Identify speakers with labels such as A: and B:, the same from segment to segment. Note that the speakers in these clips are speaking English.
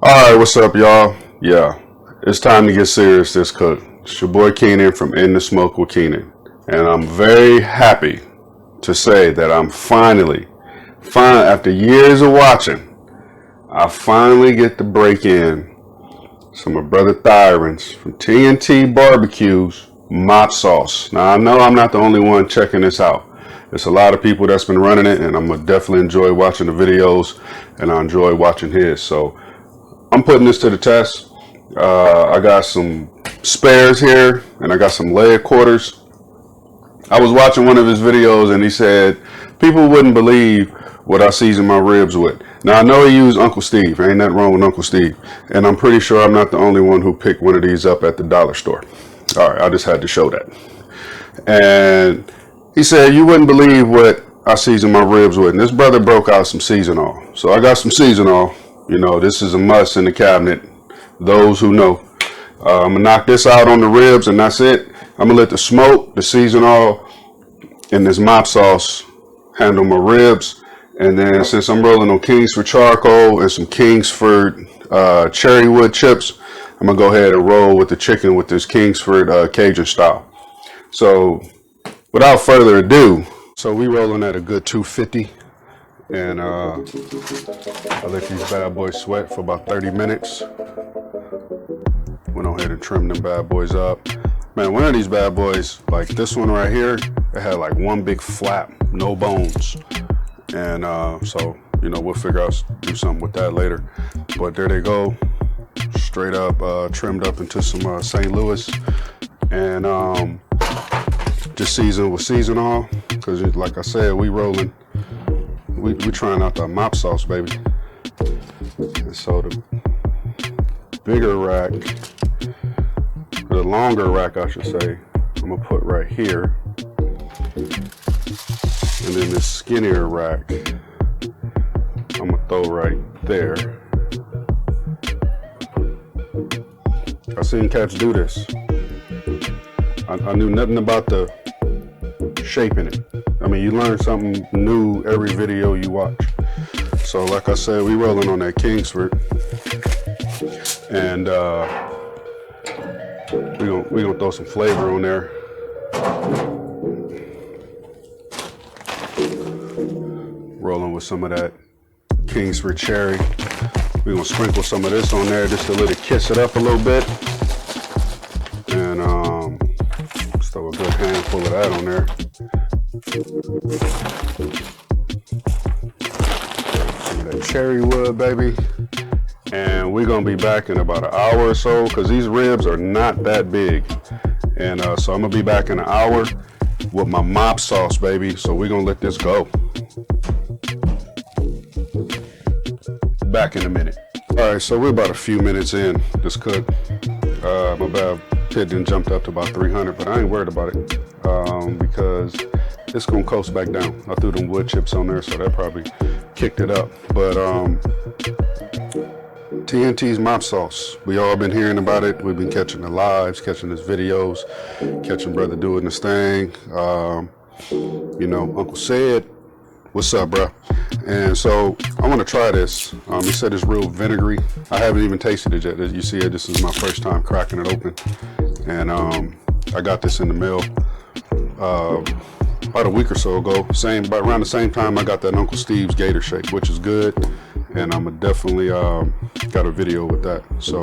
A: Alright, what's up, y'all? Yeah, it's time to get serious this cook. It's your boy Keenan from In the Smoke with Keenan. And I'm very happy to say that I'm finally, after years of watching, I finally get to break in some of Brother Thyron's from TNT Barbecue's Mop Sauce. Now, I know I'm not the only one checking this out. There's a lot of people that's been running it, and I'm going to definitely enjoy watching the videos, and I enjoy watching his. So I'm putting this to the test. I got some spares here, and I got some leg quarters. I was watching one of his videos, and he said people wouldn't believe what I season my ribs with. Now, I know he used Uncle Steve. Ain't nothing wrong with Uncle Steve. And I'm pretty sure I'm not the only one who picked one of these up at the dollar store. All right, I just had to show that. And he said you wouldn't believe what I season my ribs with. And this brother broke out some seasonal. So I got some seasonal. You know, this is a must in the cabinet. Those who know. I'm going to knock this out on the ribs, and that's it. I'm going to let the smoke, the seasonal, and this mop sauce handle my ribs. And then since I'm rolling on Kingsford charcoal and some Kingsford cherry wood chips, I'm going to go ahead and roll with the chicken with this Kingsford Cajun style. So without further ado, so we rolling at a good 250. And I let these bad boys sweat for about 30 minutes. Went on ahead and trimmed them bad boys up. Man, one of these bad boys, like this one right here, it had like one big flap, no bones. And so, you know, we'll figure out, do something with that later. But there they go, straight up, trimmed up into some St. Louis. And just seasoned with seasonal, because like I said, we rolling. We trying out the mop sauce, baby. And so the bigger rack, the longer rack, I should say, I'm gonna put right here. And then this skinnier rack, I'm gonna throw right there. I seen cats do this. I knew nothing about the shaping it. I mean, you learn something new every video you watch. So like I said, we rolling on that Kingsford. And we gonna throw some flavor on there. Rolling with some of that Kingsford cherry. We're gonna sprinkle some of this on there just to let it kiss it up a little bit. And just throw a good handful of that on there. Some of that cherry wood, baby. And we're gonna be back in about an hour or so, because these ribs are not that big. And so I'm gonna be back in an hour with my mop sauce, baby. So we're gonna let this go. Back in a minute. All right, so we're about a few minutes in this cook. My bad pit didn't jumped up to about 300, but I ain't worried about it because it's gonna coast back down. I threw them wood chips on there, so that probably kicked it up. But TNT's mop sauce, we all been hearing about it. We've been catching the lives, catching his videos, catching brother doing this thing. You know, Uncle said, what's up, bro? And so I want to try this. He said it's real vinegary. I haven't even tasted it yet. As you see it, this is my first time cracking it open. And I got this in the mail about a week or so ago. About around the same time I got that Uncle Steve's Gator Shake, which is good. And I'm definitely got a video with that. So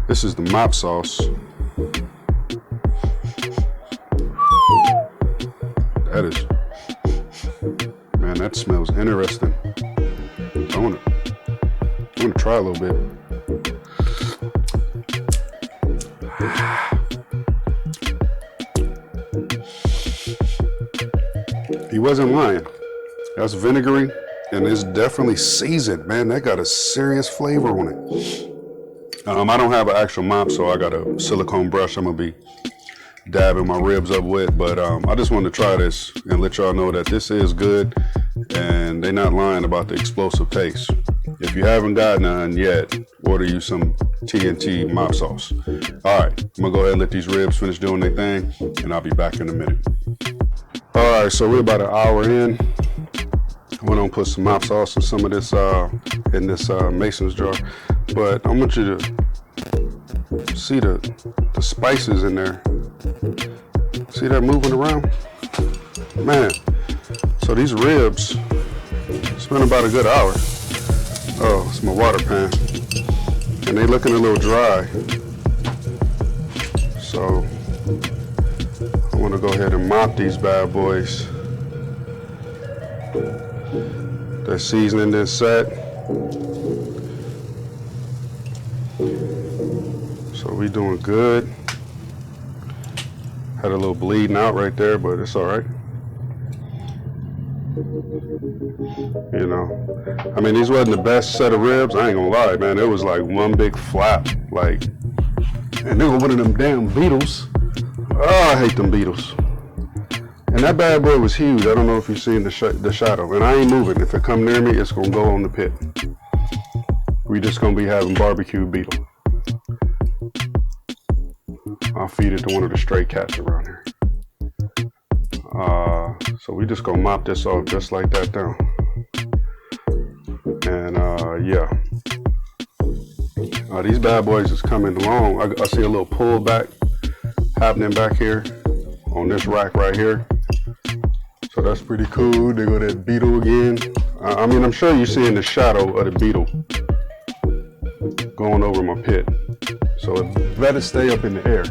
A: this is the mop sauce. That is, man, that smells interesting. I want to try a little bit. He wasn't lying. That's vinegary, and it's definitely seasoned, man. That got a serious flavor on it. I don't have an actual mop, so I got a silicone brush I'm gonna be dabbing my ribs up with, but I just wanted to try this and let y'all know that this is good, and they're not lying about the explosive taste. If you haven't got none yet, order you some TNT mop sauce. All right, I'm gonna go ahead and let these ribs finish doing their thing, and I'll be back in a minute. All right, so we're about an hour in. Went on put some mop sauce and some of this in this Mason's jar. But I want you to see the spices in there. See that moving around? Man, so these ribs, it's been about a good hour. Oh, it's my water pan. And they looking a little dry. So I want to go ahead and mop these bad boys. The seasoning is set. So we doing good. Had a little bleeding out right there, but it's all right. You know, I mean, these wasn't the best set of ribs. I ain't gonna lie, man. It was like one big flap, like, and they were one of them damn beetles. Oh, I hate them beetles. And that bad boy was huge. I don't know if you've seen the shadow. And I ain't moving. If it come near me, it's gonna go on the pit. We just gonna be having barbecue beetle. I'll feed it to one of the stray cats around here. So we just gonna mop this off just like that down. And yeah. These bad boys is coming along. I see a little pullback happening back here on this rack right here. So that's pretty cool. There go that beetle again. I mean, I'm sure you're seeing the shadow of the beetle going over my pit. So it better stay up in the air.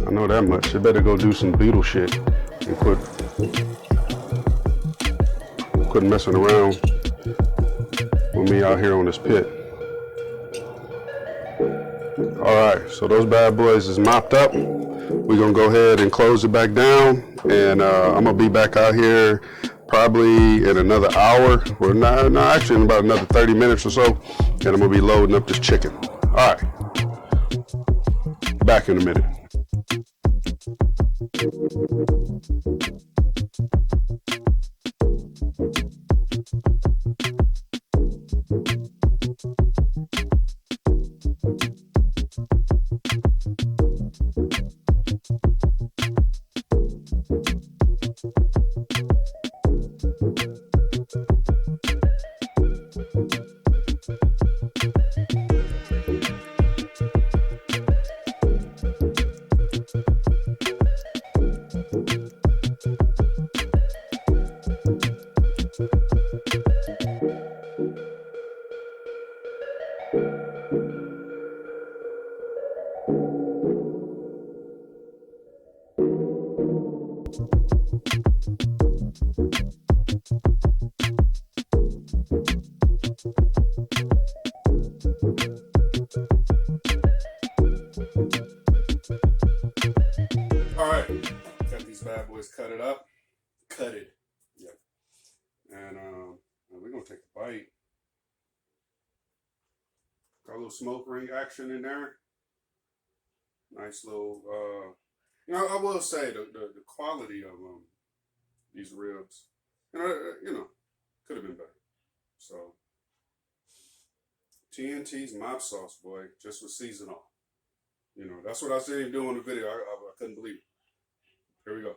A: I know that much. It better go do some beetle shit and quit messing around with me out here on this pit. Alright, so those bad boys is mopped up. We're gonna go ahead and close it back down, and I'm gonna be back out here probably in another hour, or no, actually in about another 30 minutes or so, and I'm gonna be loading up this chicken. Alright, back in a minute. Smoke ring action in there. Nice little, you know, I will say the quality of these ribs, you know, could have been better. So, TNT's Mop Sauce, boy, just with seasoning. You know, that's what I seen him do in the video. I couldn't believe it. Here we go.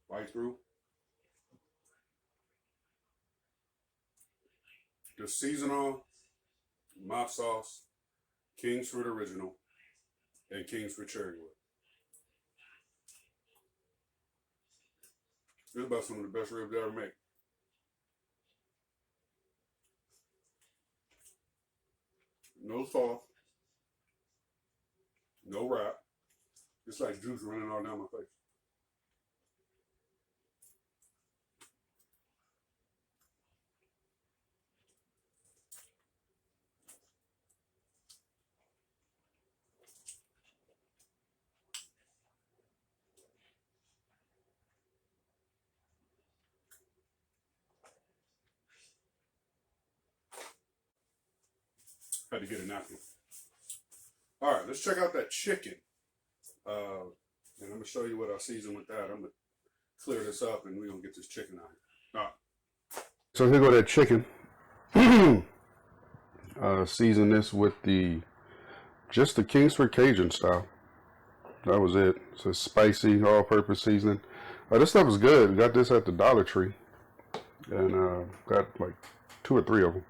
A: Bite through. The seasonal Mop Sauce, King's Fruit Original, and King's Fruit Cherry Wood. This is about some of the best ribs I ever made. No sauce, no wrap. It's like juice running all down my face. Had to get a napkin. All right, let's check out that chicken. And I'm going to show you what I season with that. I'm going to clear this up and we're going to get this chicken out here. All right. So here go that chicken. Season this with the just the Kingsford Cajun style. That was it. It's a spicy all-purpose seasoning. This stuff is good. Got this at the Dollar Tree, and got like 2 or 3 of them.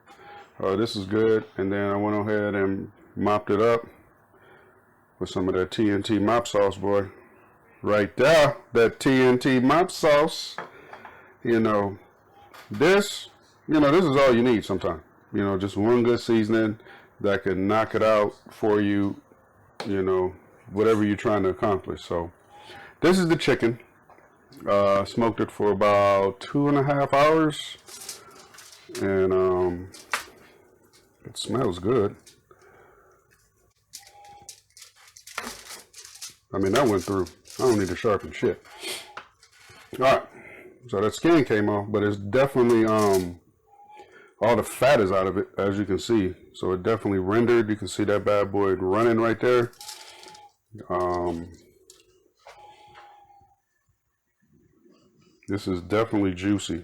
A: This is good. And then I went ahead and mopped it up with some of that TNT mop sauce, boy. Right there, that TNT mop sauce. You know, this is all you need sometimes. You know, just one good seasoning that can knock it out for you, you know, whatever you're trying to accomplish. So this is the chicken. Smoked it for about 2.5 hours, and it smells good. I mean, that went through. I don't need to sharpen shit. All right, so that skin came off, but it's definitely all the fat is out of it, as you can see. So it definitely rendered. You can see that bad boy running right there. This is definitely juicy.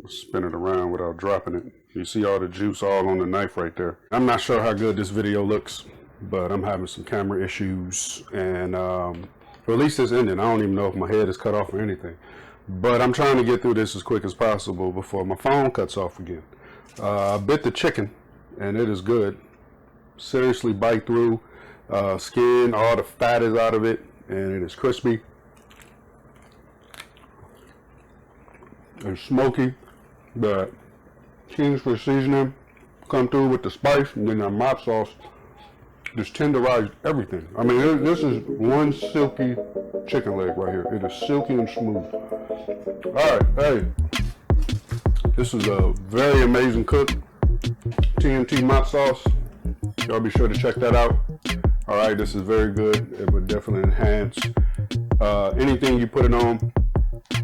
A: Spin it around without dropping it. You see all the juice all on the knife right there. I'm not sure how good this video looks, but I'm having some camera issues, and or at least it's ending. I don't even know if my head is cut off or anything, but I'm trying to get through this as quick as possible before my phone cuts off again. I bit the chicken, and it is good. Seriously, bite through skin. All the fat is out of it, and it is crispy and smoky. The Kingsford seasoning come through with the spice, and then that mop sauce just tenderized everything. I mean, this is one silky chicken leg right here. It is silky and smooth. All right, hey, this is a very amazing cook. TNT mop sauce. Y'all be sure to check that out. All right, this is very good. It would definitely enhance anything you put it on.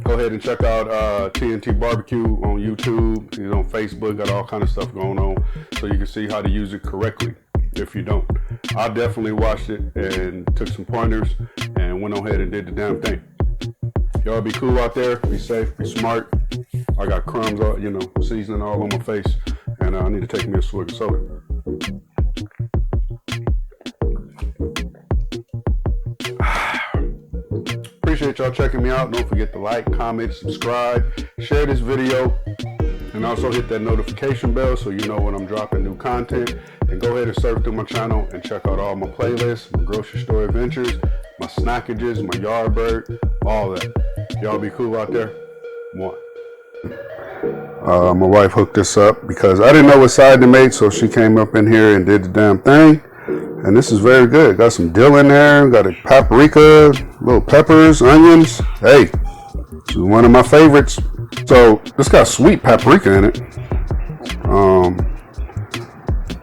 A: Go ahead and check out TNT Barbecue on YouTube. He's on Facebook. Got all kind of stuff going on, so you can see how to use it correctly. If you don't, I definitely watched it and took some pointers and went ahead and did the damn thing. Y'all be cool out there. Be safe. Be smart. I got crumbs, all, you know, seasoning all on my face, and I need to take me a swig of soda. Appreciate y'all checking me out. Don't forget to like, comment, subscribe, share this video, and also hit that notification bell so you know when I'm dropping new content. And go ahead and surf through my channel and check out all my playlists, my grocery store adventures, my snackages, my yard bird, all that. Y'all be cool out there. One. My wife hooked this up because I didn't know what side to make, so she came up in here and did the damn thing. And this is very good. Got some dill in there, got a paprika, little peppers, onions. Hey, this is one of my favorites. So this got sweet paprika in it.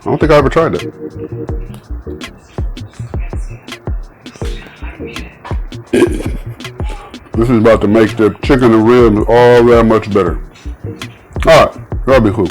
A: I don't think I ever tried that. This is about to make the chicken and ribs all that much better. All right, y'all be cool.